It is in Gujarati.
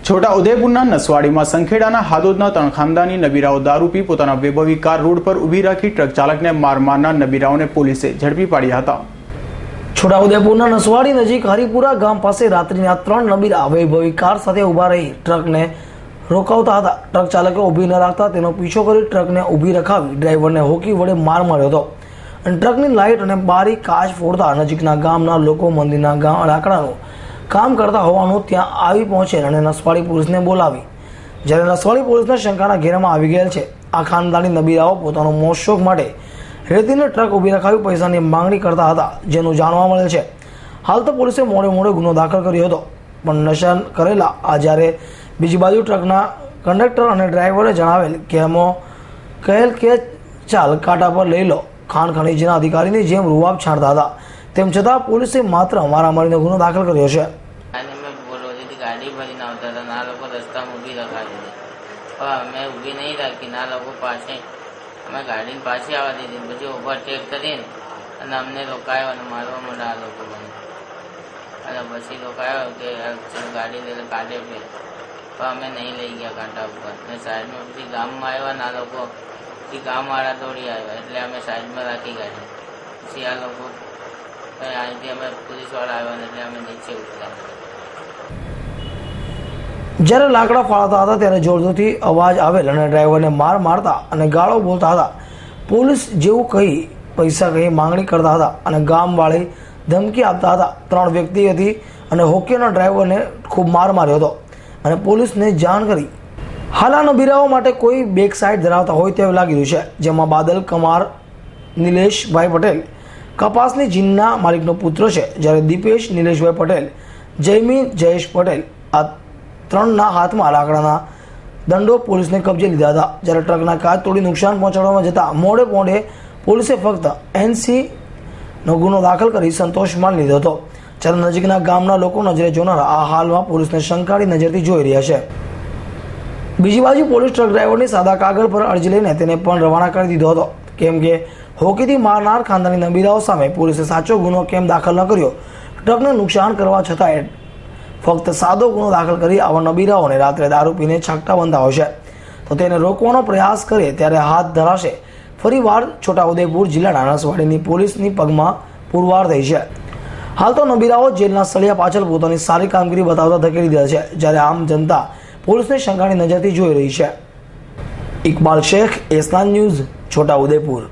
છોટા ઉદેપુરના નસવાડીમાં સંખેડાના હાદોદના ત્રણ ખાનદાની નબીરાઓ દારૂ પી પોતાના વૈભવી કાર રોડ પર ઊભી રાખી ટ્રક ચાલકને માર મારનાર નબીરાઓને પોલીસે ઝડપી પાડ્યા હતા। છોટા ઉદેપુરના નસવાડી નજીક હરિપુરા ગામ પાસે રાત્રિના ત્રણ નબીરા વૈભવી કાર સાથે ઊભા રહી ટ્રકને રોકાવતા હતા। ટ્રક ચાલકે ઊભી ન રાખતા તેનો પીછો કરી ટ્રકને ઊભી રખાવી ડ્રાઈવરને હોકી વડે માર માર્યો હતો અને ટ્રકની લાઇટ અને બારી કાચ ફોડતા નજીકના ગામના લોકો મંદિરના લાકડાનું કામ કરતા હોવાનું ત્યાં આવી પહોંચેલ અને નસવાડી પોલીસને બોલાવી। જ્યારે નસવાડી પોલીસના શંકાના ઘેરામાં આવી ગયેલ છે। આ ખાનદાની નબીરાઓ પોતાનો મોજ શોખ માટે રેતીને ટ્રક ઊભી રખાવી પૈસાની માંગણી કરતા હતા, જેનું જાણવા મળેલ છે। હાલ તો પોલીસે મોડે ગુનો દાખલ કર્યો હતો, પણ નશા કરેલા આ જ્યારે બીજી બાજુ ટ્રકના કંડક્ટર અને ડ્રાઈવરે જણાવેલ કે કહેલ કે ચાલ કાંટા પર લઈ લો ખાણ ખનીજના અધિકારીની જેમ રૂવાબ છાંટતા હતા। તેમ છતાં પોલીસે માત્ર મારામારીનો ગુનો દાખલ કર્યો છે। ગાડી ભરીને આવતા હતા, ના લોકો રસ્તામાં ઊભી રખાવી દીધી, પણ અમે ઊભી નહીં રાખી, ના લોકો પાસે અમે ગાડીને પાછી આવવા દીધી, પછી ઓવરટેક કરીને અને અમને રોકાયો અને મારવા માંડ્યા આ લોકો મને। અને પછી રોકાયો કે ગાડી લઈને કાઢે ફેર, પણ અમે નહીં લઈ ગયા કાંટા ઉપર ને સાઈડમાં। પછી ગામમાં આવ્યા ના લોકો, પછી ગામવાળા દોડી આવ્યા એટલે અમે સાઈડમાં રાખી ગાડી। પછી આ લોકો અહીંથી અમે પોલીસવાળા આવ્યા એટલે અમે નીચે ઉતર્યા। જ્યારે લાકડા ફાળતા હતા ત્યારે જોરથી અવાજ આવેલ અને ડ્રાઈવરને માર મારતા અને ગાળો બોલતા હતા। પોલીસ જેવું કહી પૈસા કહી માંગણી કરતા હતા અને ગામવાળી ધમકી આપતા હતા। ત્રણ વ્યક્તિ હતી અને હોકીના ડ્રાઈવરને ખૂબ માર માર્યો હતો અને પોલીસને જાણ કરી। હાલ આ નબીરાઓ માટે કોઈ બેક સાઇડ ધરાવતા હોય તેવું લાગી રહ્યું છે, જેમાં બાદલ કમાર નિલેશભાઈ પટેલ કપાસની જીનના માલિકનો પુત્ર છે, જ્યારે દીપેશ નિલેશભાઈ પટેલ, જયમીન જયેશ પટેલ આ ત્રણના હાથમાં લાકડાના દંડો પોલીસને કબજે લીધા હતા। જ્યારે ટ્રકના કાચ તોડી નુકસાન પહોંચાડવામાં જતા મોડે પોલીસે ફક્ત NC નો ગુનો દાખલ કરી સંતોષ માની લીધો હતો। જ્યારે નજીકના ગામના લોકો નજરે જોનારા આ હાલમાં પોલીસને શંકાની નજરથી જોઈ રહ્યા છે। બીજી બાજુ પોલીસ ટ્રક ડ્રાઈવરની સાદા કાગળ પર અરજી લઈને તેને પણ રવાના કરી દીધો હતો, કેમ કે હોકીથી મારનાર ખાનદાની નબીરાઓ સામે પોલીસે સાચો ગુનો કેમ દાખલ ન કર્યો। ટ્રકને નુકસાન કરવા છતાં ફક્ત સાદો ગુનો દાખલ કરી આવા નબીરાઓને રાત્રે દારૂ પીને છાંકતા બનતા હોય છે, તો તેને રોકવાનો પ્રયાસ કરે ત્યારે હાથ ધરાશે। ફરીવાર છોટાઉદેપુર જિલ્લાના નસવાડીની પોલીસની પગમાં પુરવાર થઈ છે। હાલ તો નબીરાઓ જેલના સળિયા પાછળ પોતાની સારી કામગીરી બતાવતા ધકેલી દે છે, જ્યારે આમ જનતા પોલીસને શંકાની નજરથી જોઈ રહી છે। ઇકબાલ શેખ, એસનાન ન્યૂઝ, છોટાઉદેપુર।